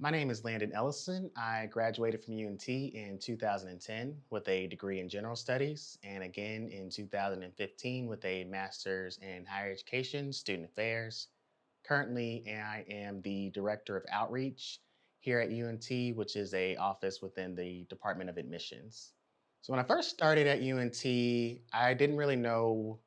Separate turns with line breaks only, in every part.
My name is Landon Ellison. I graduated from UNT in 2010 with a degree in general studies, and again in 2015 with a master's in higher education, student affairs. Currently, I am the director of outreach here at UNT, which is a office within the Department of Admissions. So when I first started at UNT, I didn't really know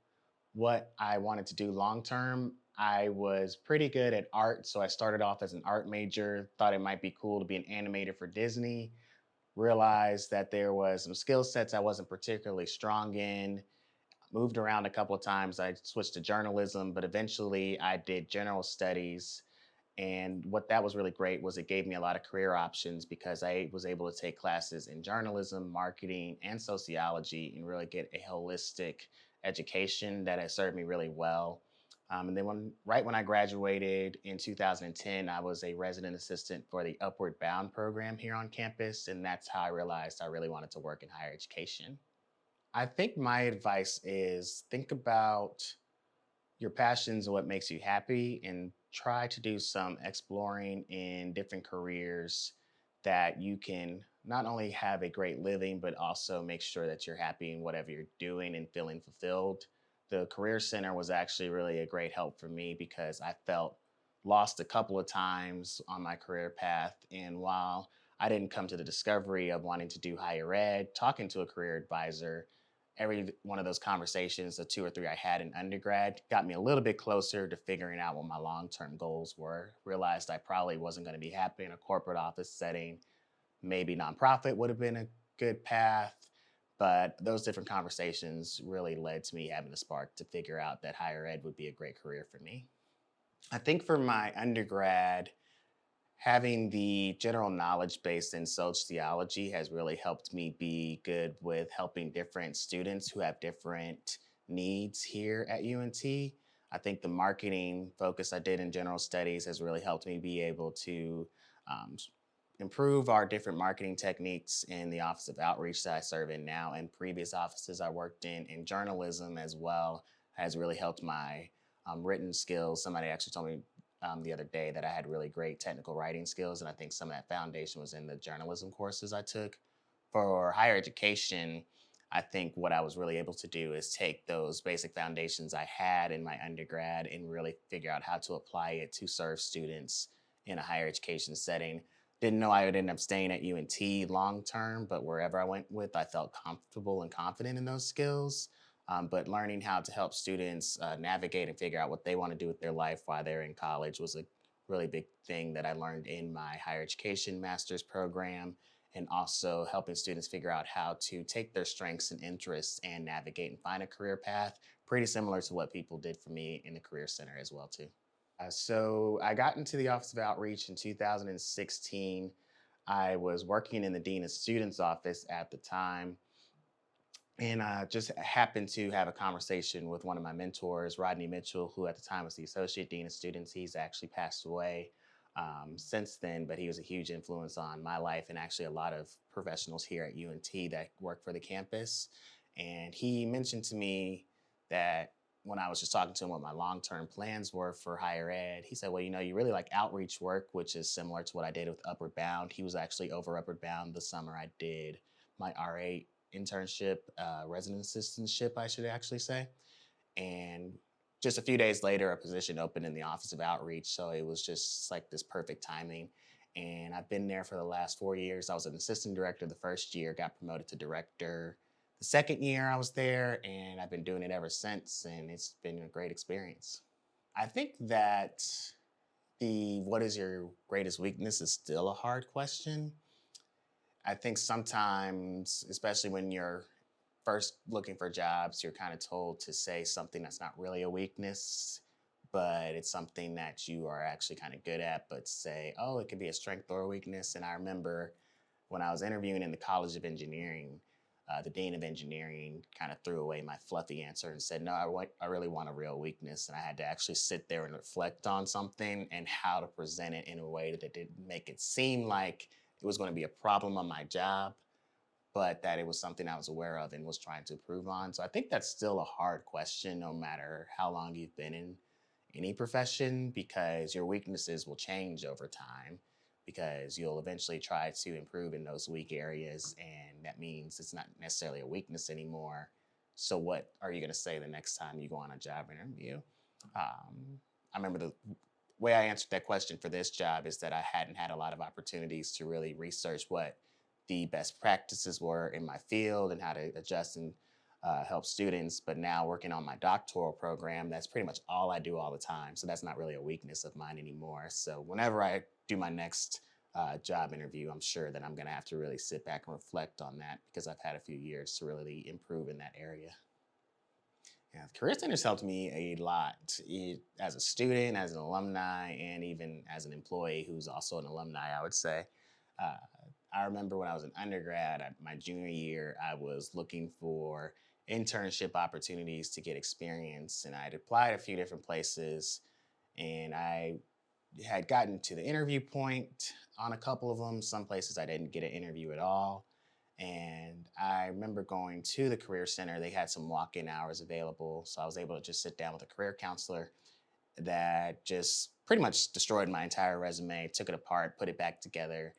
what I wanted to do long term. I was pretty good at art, so I started off as an art major, thought it might be cool to be an animator for Disney, realized that there was some skill sets I wasn't particularly strong in, moved around a couple of times. I switched to journalism, but eventually I did general studies. And what that was really great was it gave me a lot of career options because I was able to take classes in journalism, marketing, and sociology and really get a holistic education that has served me really well. And then right when I graduated in 2010, I was a resident assistant for the Upward Bound program here on campus. And that's how I realized I really wanted to work in higher education. I think my advice is think about your passions and what makes you happy and try to do some exploring in different careers that you can not only have a great living but also make sure that you're happy in whatever you're doing and feeling fulfilled. The career center was actually really a great help for me because I felt lost a couple of times on my career path, and while I didn't come to the discovery of wanting to do higher ed, talking to a career advisor, every one of those conversations, the two or three I had in undergrad, got me a little bit closer to figuring out what my long term goals were. Realized I probably wasn't going to be happy in a corporate office setting. Maybe nonprofit would have been a good path. But those different conversations really led to me having a spark to figure out that higher ed would be a great career for me. I think for my undergrad, having the general knowledge base in sociology has really helped me be good with helping different students who have different needs here at UNT. I think the marketing focus I did in general studies has really helped me be able to um, improve our different marketing techniques in the Office of Outreach that I serve in now, and previous offices I worked in journalism as well, has really helped my written skills. Somebody actually told me the other day that I had really great technical writing skills, and I think some of that foundation was in the journalism courses I took. For higher education, I think what I was really able to do is take those basic foundations I had in my undergrad and really figure out how to apply it to serve students in a higher education setting. Didn't know I would end up staying at UNT long term, but wherever I went with, I felt comfortable and confident in those skills. But learning how to help students navigate and figure out what they want to do with their life while they're in college was a really big thing that I learned in my higher education master's program, and also helping students figure out how to take their strengths and interests and navigate and find a career path, pretty similar to what people did for me in the Career Center as well too. So I got into the Office of Outreach in 2016. I was working in the Dean of Students office at the time, and I just happened to have a conversation with one of my mentors, Rodney Mitchell, who at the time was the Associate Dean of Students. He's actually passed away since then, but he was a huge influence on my life and actually a lot of professionals here at UNT that work for the campus. And he mentioned to me that when I was just talking to him what my long term plans were for higher ed, he said, well, you really like outreach work, which is similar to what I did with Upward Bound. He was actually over Upward Bound the summer I did my RA internship, resident assistantship, I should actually say. And just a few days later, a position opened in the Office of Outreach. So it was just like this perfect timing. And I've been there for the last 4 years. I was an assistant director the first year, got promoted to director the second year I was there, and I've been doing it ever since. And it's been a great experience. I think that the what is your greatest weakness is still a hard question. I think sometimes, especially when you're first looking for jobs, you're kind of told to say something that's not really a weakness, but it's something that you are actually kind of good at, but say, oh, it could be a strength or a weakness. And I remember when I was interviewing in the College of Engineering, the dean of engineering kind of threw away my fluffy answer and said, no, I really want a real weakness. And I had to actually sit there and reflect on something and how to present it in a way that didn't make it seem like it was going to be a problem on my job, but that it was something I was aware of and was trying to improve on. So I think that's still a hard question, no matter how long you've been in any profession, because your weaknesses will change over time. because you'll eventually try to improve in those weak areas. And that means it's not necessarily a weakness anymore. So, what are you going to say the next time you go on a job interview? I remember the way I answered that question for this job is that I hadn't had a lot of opportunities to really research what the best practices were in my field and how to adjust and help students. But now working on my doctoral program, that's pretty much all I do all the time. So that's not really a weakness of mine anymore. So whenever I do my next job interview, I'm sure that I'm going to have to really sit back and reflect on that because I've had a few years to really improve in that area. Yeah, the Career Center's helped me a lot as a student, as an alumni, and even as an employee who's also an alumni, I would say. Uh, I remember when I was an undergrad, my junior year, I was looking for internship opportunities to get experience, and I'd applied a few different places, and I had gotten to the interview point on a couple of them. Some places I didn't get an interview at all. And I remember going to the Career Center. They had some walk in hours available. So I was able to just sit down with a career counselor that just pretty much destroyed my entire resume, took it apart, put it back together,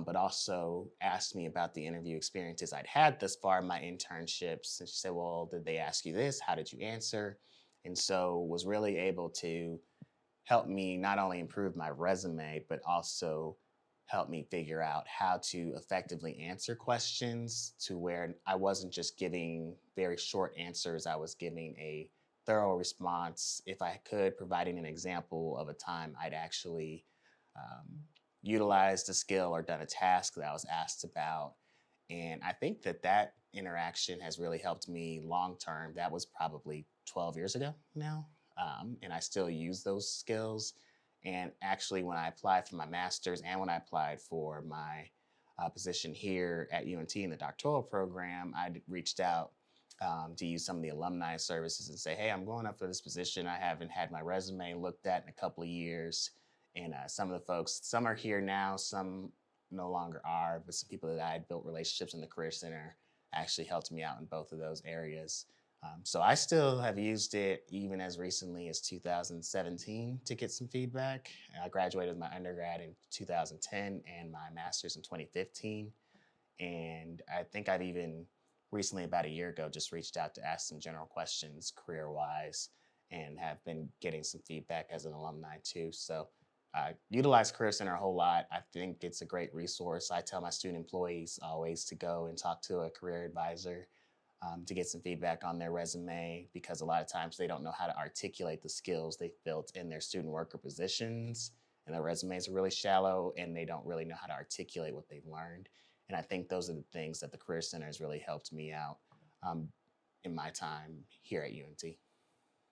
but also asked me about the interview experiences I'd had thus far in my internships. And she said, well, did they ask you this? How did you answer? And so was really able to help me not only improve my resume, but also help me figure out how to effectively answer questions to where I wasn't just giving very short answers. I was giving a thorough response. If I could, providing an example of a time I'd actually um, utilized a skill or done a task that I was asked about. And I think that that interaction has really helped me long term. That was probably 12 years ago now. And I still use those skills. And actually, when I applied for my master's and when I applied for my position here at UNT in the doctoral program, reached out to use some of the alumni services and say, hey, I'm going up for this position. I haven't had my resume looked at in a couple of years. And some of the folks, some are here now, some no longer are, but some people that I had built relationships in the Career Center actually helped me out in both of those areas. So I still have used it even as recently as 2017 to get some feedback. I graduated with my undergrad in 2010 and my master's in 2015. And I think I've even recently, about a year ago, just reached out to ask some general questions career wise and have been getting some feedback as an alumni too. So I utilize Career Center a whole lot. I think it's a great resource. I tell my student employees always to go and talk to a career advisor to get some feedback on their resume because a lot of times they don't know how to articulate the skills they've built in their student worker positions. And their resumes are really shallow and they don't really know how to articulate what they've learned. And I think those are the things that the Career Center has really helped me out um, in my time here at UNT.